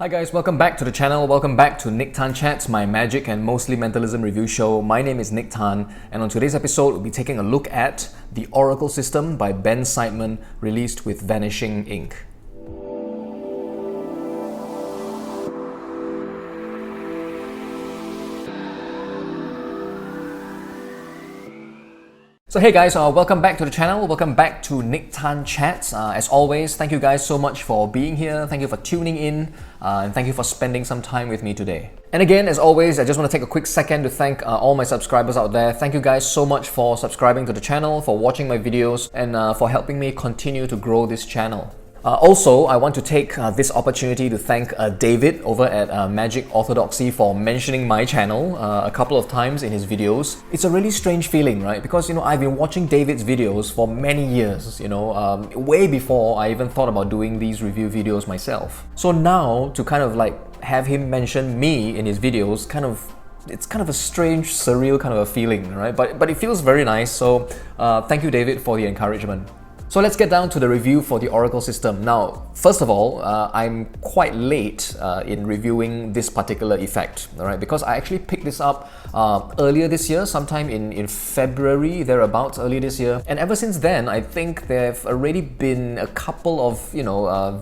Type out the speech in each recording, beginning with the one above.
Hi guys, welcome back to the channel. Welcome back to Nick Tan Chats, my magic and mostly mentalism review show. My name is Nick Tan, and on today's episode, we'll be taking a look at The Oracle System by Ben Seidman, released with Vanishing Ink. So hey guys, welcome back to the channel. Welcome back to Nick Tan Chats. As always, thank you guys so much for being here. Thank you for tuning in, and thank you for spending some time with me today. And again, as always, I just want to take a quick second to thank all my subscribers out there. Thank you guys so much for subscribing to the channel, for watching my videos, and for helping me continue to grow this channel. Also, I want to take this opportunity to thank David over at Magic Orthodoxy for mentioning my channel a couple of times in his videos. It's a really strange feeling, right? Because, I've been watching David's videos for many years, way before I even thought about doing these review videos myself. So now, to kind of like have him mention me in his videos, it's kind of a strange, surreal kind of a feeling, right? But it feels very nice, so thank you, David, for the encouragement. So let's get down to the review for the Oracle system. Now, first of all, I'm quite late in reviewing this particular effect, all right? Because I actually picked this up earlier this year, sometime in February, thereabouts, earlier this year. And ever since then, I think there have already been a couple of,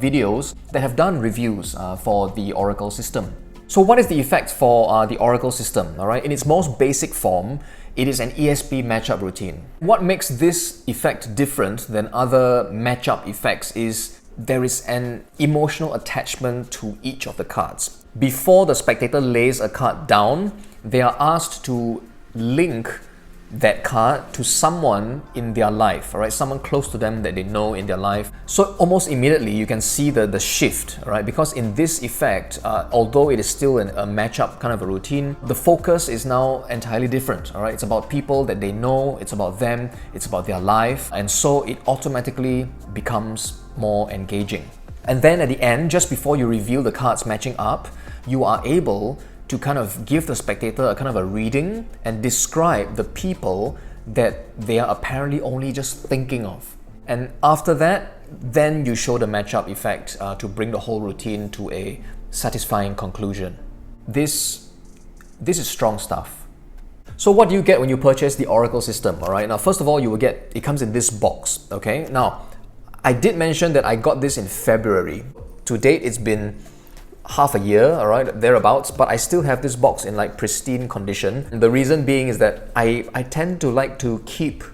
videos that have done reviews for the Oracle system. So what is the effect for the Oracle system, all right? In its most basic form, it is an ESP matchup routine. What makes this effect different than other matchup effects is there is an emotional attachment to each of the cards. Before the spectator lays a card down, they are asked to link that card to someone in their life, all right? Someone close to them that they know in their life. So almost immediately you can see the shift, all right? Because in this effect, although it is still a matchup kind of a routine, the focus is now entirely different, all right? It's about people that they know, it's about them, it's about their life, and so it automatically becomes more engaging. And then at the end, just before you reveal the cards matching up, you are able to kind of give the spectator a kind of a reading and describe the people that they are apparently only just thinking of. And after that, then you show the matchup effect to bring the whole routine to a satisfying conclusion. This is strong stuff. So what do you get when you purchase the Oracle system? All right. Now, first of all, it comes in this box. Okay. Now, I did mention that I got this in February. To date, it's been half a year, all right, thereabouts, but I still have this box in like pristine condition. And the reason being is that I tend to like to keep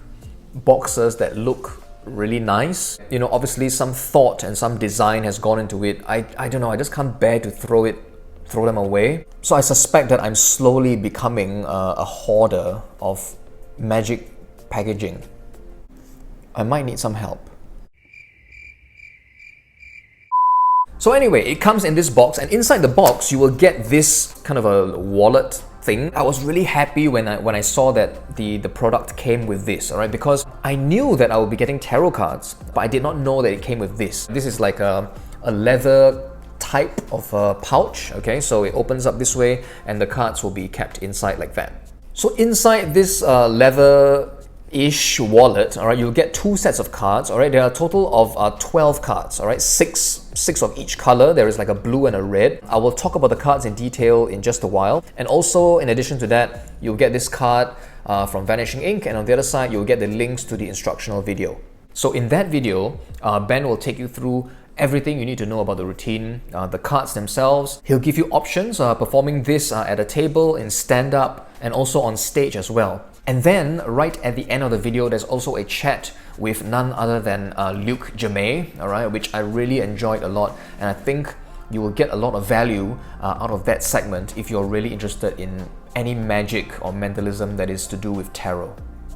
boxes that look really nice. Obviously some thought and some design has gone into it. I don't know, I just can't bear to throw them away. So I suspect that I'm slowly becoming a hoarder of magic packaging. I might need some help. So anyway, it comes in this box, and inside the box you will get this kind of a wallet thing. I was really happy when I saw that the product came with this, all right? Because I knew that I would be getting tarot cards, but I did not know that it came with this. This is like a leather type of pouch, okay? So it opens up this way and the cards will be kept inside like that. So inside this leather-ish wallet, all right, you'll get two sets of cards, all right? There are a total of 12 cards, all right? Six of each color. There is like a blue and a red. I will talk about the cards in detail in just a while. And also, in addition to that, you'll get this card from Vanishing Ink, and on the other side, you'll get the links to the instructional video. So in that video, Ben will take you through everything you need to know about the routine, the cards themselves. He'll give you options performing this at a table, in stand-up, and also on stage as well. And then, right at the end of the video, there's also a chat with none other than Luke Jamay, all right, which I really enjoyed a lot, and I think you will get a lot of value out of that segment if you're really interested in any magic or mentalism that is to do with tarot.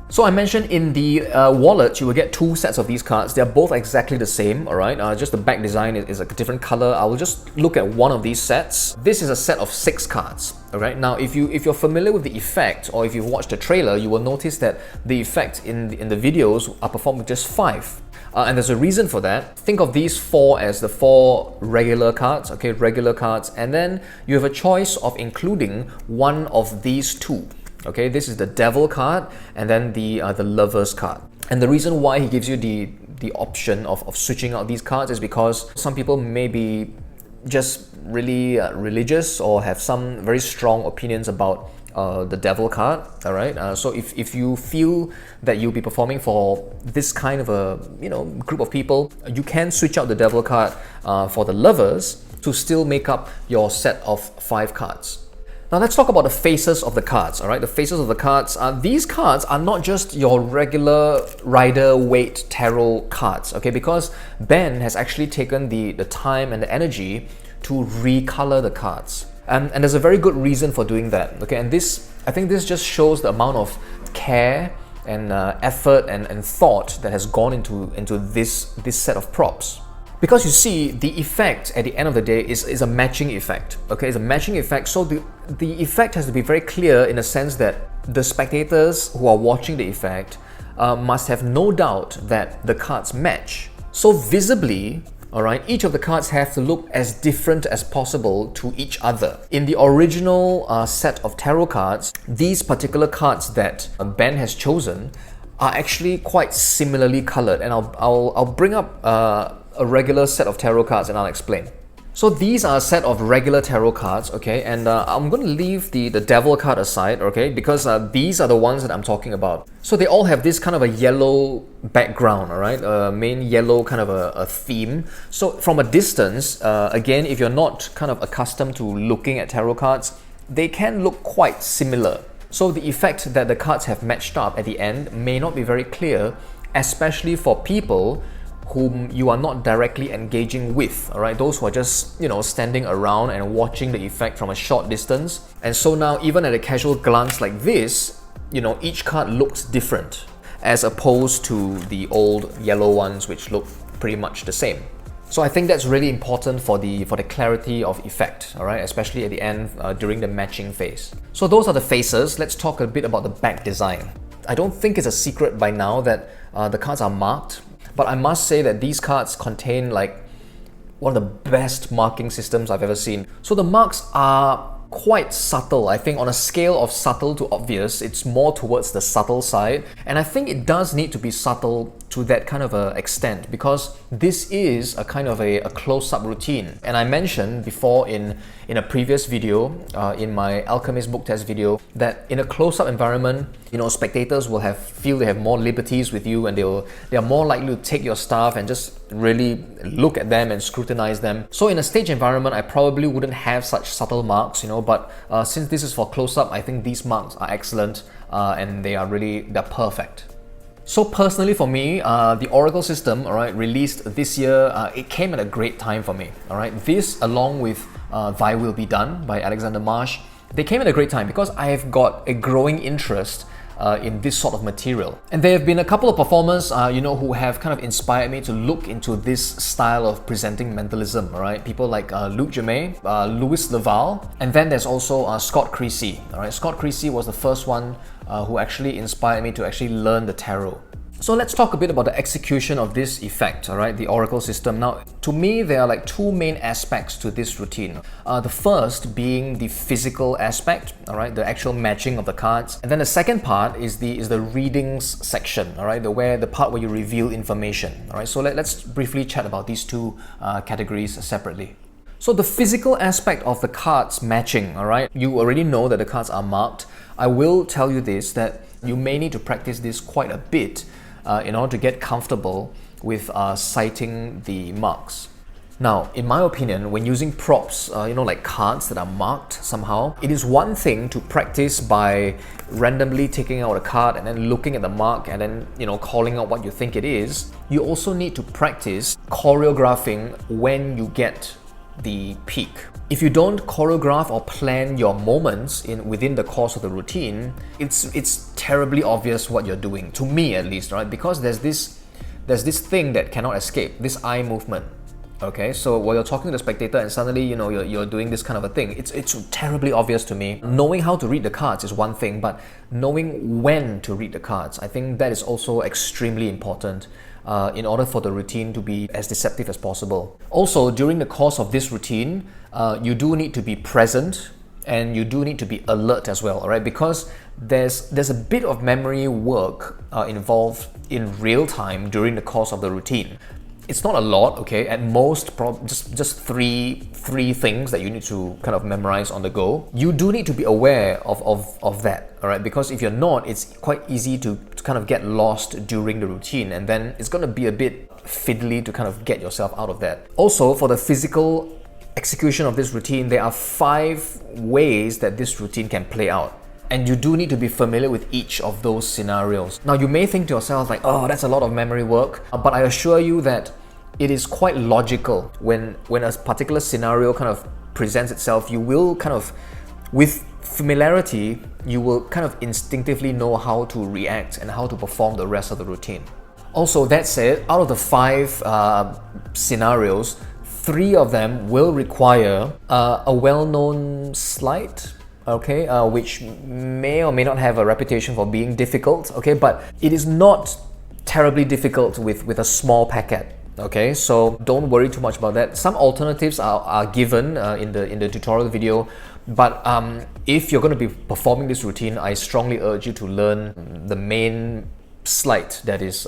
So I mentioned in the wallet, you will get two sets of these cards. They're both exactly the same, all right? Just the back design is a different color. I will just look at one of these sets. This is a set of 6 cards, all right? Now, if you're familiar with the effect, or if you've watched the trailer, you will notice that the effect in the videos are performed with just 5. And there's a reason for that. Think of these 4 as the 4 regular cards, okay? Regular cards. And then you have a choice of including one of these 2. Okay, this is the Devil card, and then the Lovers card. And the reason why he gives you the option of switching out these cards is because some people may be just really religious or have some very strong opinions about the devil card, all right? So if you feel that you'll be performing for this kind of a group of people, you can switch out the devil card for the lovers to still make up your set of 5 cards. Now let's talk about the faces of the cards, all right? The faces of the cards, these cards are not just your regular Rider-Waite tarot cards, okay? Because Ben has actually taken the time and the energy to recolor the cards. And there's a very good reason for doing that, okay? And I think this just shows the amount of care and effort and thought that has gone into this set of props. Because you see, the effect at the end of the day is a matching effect, okay? It's a matching effect, so the effect has to be very clear in the sense that the spectators who are watching the effect must have no doubt that the cards match. So visibly, all right, each of the cards have to look as different as possible to each other. In the original set of tarot cards, these particular cards that Ben has chosen are actually quite similarly colored, and I'll bring up a regular set of tarot cards and I'll explain. So these are a set of regular tarot cards, okay, and I'm going to leave the devil card aside, okay, because these are the ones that I'm talking about. So they all have this kind of a yellow background, all right, main yellow kind of a theme. So from a distance, again, if you're not kind of accustomed to looking at tarot cards, they can look quite similar. So the effect that the cards have matched up at the end may not be very clear, especially for people whom you are not directly engaging with, all right? Those who are just, standing around and watching the effect from a short distance. And so now, even at a casual glance like this, each card looks different as opposed to the old yellow ones, which look pretty much the same. So I think that's really important for the clarity of effect, all right? Especially at the end during the matching phase. So those are the faces. Let's talk a bit about the back design. I don't think it's a secret by now that the cards are marked. But I must say that these cards contain like one of the best marking systems I've ever seen. So the marks are quite subtle. I think on a scale of subtle to obvious, it's more towards the subtle side. And I think it does need to be subtle to that kind of a extent, because this is a kind of a close-up routine. And I mentioned before in a previous video, in my Alchemist book test video, that in a close-up environment, spectators will feel they have more liberties with you, and they are more likely to take your stuff and just really look at them and scrutinize them. So in a stage environment, I probably wouldn't have such subtle marks, but since this is for close-up, I think these marks are excellent and they're perfect. So personally for me, the Oracle system, all right, released this year, it came at a great time for me, all right. This, along with Thy Will Be Done by Alexander Marsh, they came at a great time because I have got a growing interest in this sort of material. And there have been a couple of performers, who have kind of inspired me to look into this style of presenting mentalism, all right? People like Luc Germain, Louis Leval, and then there's also Scott Creasy, all right? Scott Creasy was the first one who actually inspired me to actually learn the tarot. So let's talk a bit about the execution of this effect, all right, the Oracle system. Now, to me, there are like two main aspects to this routine. The first being the physical aspect, all right, the actual matching of the cards. And then the second part is the readings section, all right, the part where you reveal information, all right. So let's briefly chat about these two categories separately. So the physical aspect of the cards matching, all right, you already know that the cards are marked. I will tell you this, that you may need to practice this quite a bit in order to get comfortable with citing the marks. Now, in my opinion, when using props, like cards that are marked somehow, it is one thing to practice by randomly taking out a card and then looking at the mark and then, calling out what you think it is. You also need to practice choreographing when you get the peak. If you don't choreograph or plan your moments within the course of the routine, it's terribly obvious what you're doing, to me at least, right? Because there's this thing that cannot escape, this eye movement. Okay, so while you're talking to the spectator and suddenly you're doing this kind of a thing, it's terribly obvious to me. Knowing how to read the cards is one thing, but knowing when to read the cards, I think that is also extremely important in order for the routine to be as deceptive as possible. Also, during the course of this routine, you do need to be present and you do need to be alert as well, all right? Because there's a bit of memory work involved in real time during the course of the routine. It's not a lot, okay? At most, just three things that you need to kind of memorize on the go. You do need to be aware of that, all right? Because if you're not, it's quite easy to kind of get lost during the routine, and then it's going to be a bit fiddly to kind of get yourself out of that. Also, for the physical execution of this routine, there are 5 ways that this routine can play out. And you do need to be familiar with each of those scenarios. Now, you may think to yourself like, oh, that's a lot of memory work. But I assure you that it is quite logical. When a particular scenario kind of presents itself, you will kind of, with familiarity, you will kind of instinctively know how to react and how to perform the rest of the routine. Also, that said, out of the 5 scenarios, 3 of them will require a well-known slide, okay, which may or may not have a reputation for being difficult, okay, but it is not terribly difficult with a small packet, okay, so don't worry too much about that. Some alternatives are given in the tutorial video, but if you're going to be performing this routine, I strongly urge you to learn the main slide that is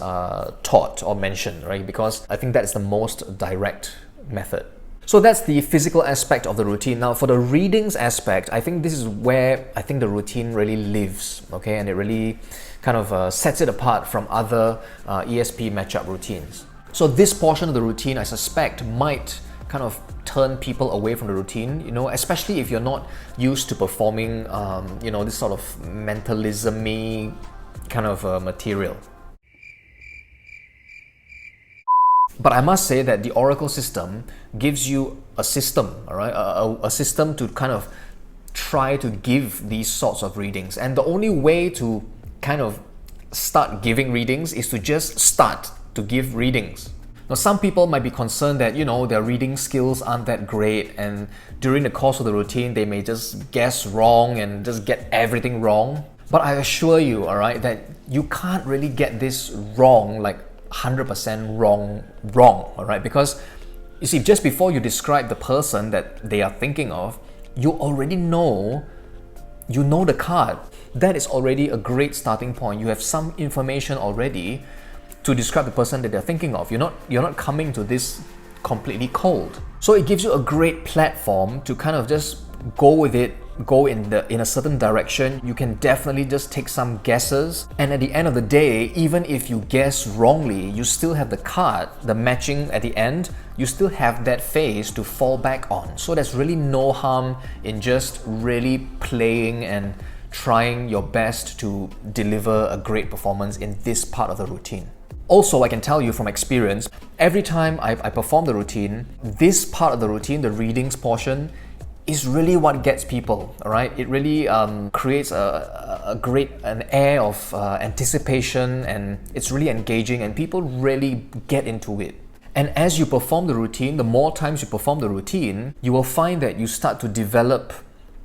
taught or mentioned, right, because I think that is the most direct method. So that's the physical aspect of the routine. Now, for the readings aspect, I think this is where I think the routine really lives, okay, and it really kind of sets it apart from other ESP matchup routines. So this portion of the routine, I suspect, might kind of turn people away from the routine, you know, especially if you're not used to performing, you know, this sort of mentalism-y kind of material. But I must say that the Oracle system gives you a system, all right, a system to kind of try to give these sorts of readings. And the only way to kind of start giving readings is to just start to give readings. Now, some people might be concerned that, you know, their reading skills aren't that great, and during the course of the routine, they may just guess wrong and just get everything wrong. But I assure you, all right, that you can't really get this wrong, like 100% wrong, all right? Because you see, just before you describe the person that they are thinking of, you already know, you know the card. That is already a great starting point. You have some information already to describe the person that they're thinking of. You're not coming to this completely cold. So it gives you a great platform to kind of just go with it, go in a certain direction. You can definitely just take some guesses, and at the end of the day, even if you guess wrongly, you still have the card, the matching at the end, you still have that phase to fall back on. So there's really no harm in just really playing and trying your best to deliver a great performance in this part of the routine. Also, I can tell you from experience, every time I perform the routine, this part of the routine, the readings portion, is really what gets people, all right? It really creates an air of anticipation, and it's really engaging, and people really get into it. And as you perform the routine, the more times you perform the routine, you will find that you start to develop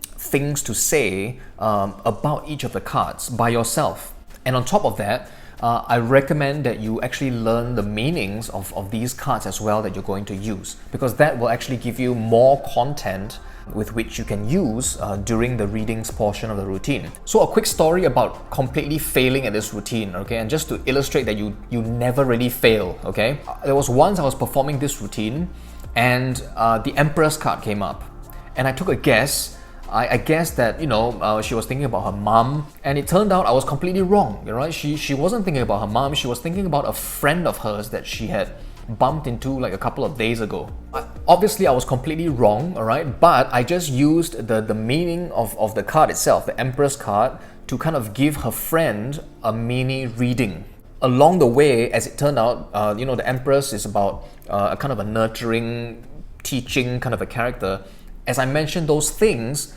things to say about each of the cards by yourself. And on top of that, I recommend that you actually learn the meanings of these cards as well that you're going to use, because that will actually give you more content with which you can use during the readings portion of the routine. So a quick story about completely failing at this routine, okay? And just to illustrate that you never really fail, okay? There was once I was performing this routine, and the Empress card came up, and I took a guess. I guessed that, you know, she was thinking about her mom, and it turned out I was completely wrong, you know, she wasn't thinking about her mom, she was thinking about a friend of hers that she had bumped into like a couple of days ago. Obviously, I was completely wrong, all right, but I just used the meaning of the card itself, the Empress card, to kind of give her friend a mini reading. Along the way, as it turned out, you know, the Empress is about a kind of a nurturing, teaching kind of a character. As I mentioned those things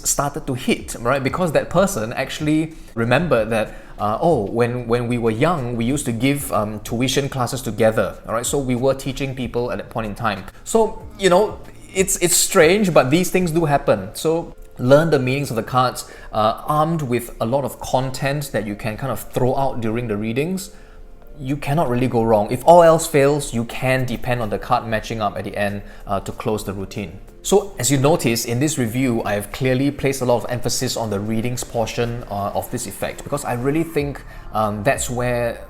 started to hit, right? Because that person actually remembered that, when we were young, we used to give tuition classes together, all right? So we were teaching people at that point in time. So, you know, it's strange, but these things do happen. So learn the meanings of the cards, armed with a lot of content that you can kind of throw out during the readings. You cannot really go wrong. If all else fails, you can depend on the card matching up at the end to close the routine. So as you notice in this review, I have clearly placed a lot of emphasis on the readings portion of this effect, because I really think that's where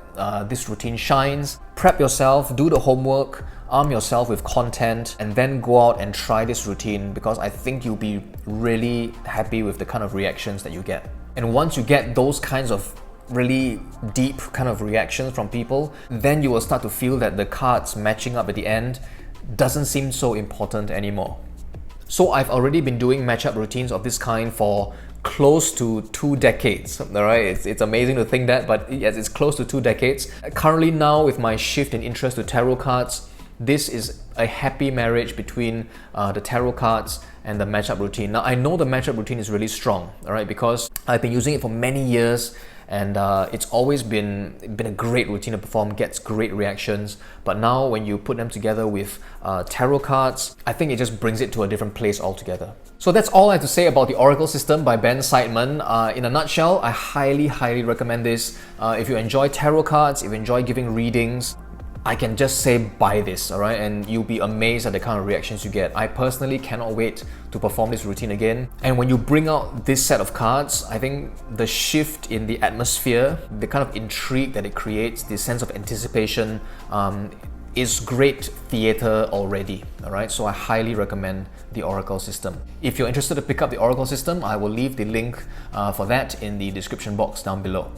this routine shines. Prep yourself, do the homework, arm yourself with content, and then go out and try this routine, because I think you'll be really happy with the kind of reactions that you get. And once you get those kinds of really deep kind of reactions from people, then you will start to feel that the cards matching up at the end doesn't seem so important anymore. So I've already been doing matchup routines of this kind for close to 2 decades, all right? It's amazing to think that, but yes, it's close to 2 decades. Currently now, with my shift in interest to tarot cards, this is a happy marriage between the tarot cards and the matchup routine. Now, I know the matchup routine is really strong, all right, because I've been using it for many years, and it's always been a great routine to perform, gets great reactions. But now when you put them together with tarot cards, I think it just brings it to a different place altogether. So that's all I have to say about the Oracle system by Ben Seidman. In a nutshell, I highly recommend this. If you enjoy tarot cards, if you enjoy giving readings, I can just say buy this, all right? And you'll be amazed at the kind of reactions you get. I personally cannot wait to perform this routine again. And when you bring out this set of cards, I think the shift in the atmosphere, the kind of intrigue that it creates, the sense of anticipation, is great theater already, all right? So I highly recommend the Oracle system. If you're interested to pick up the Oracle system, I will leave the link for that in the description box down below.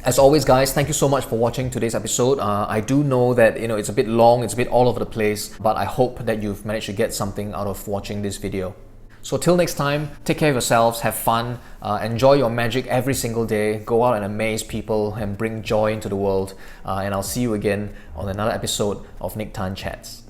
As always, guys, thank you so much for watching today's episode. I do know that it's a bit long, it's a bit all over the place, but I hope that you've managed to get something out of watching this video. So till next time, take care of yourselves, have fun, enjoy your magic every single day, go out and amaze people and bring joy into the world. And I'll see you again on another episode of Nique Chats.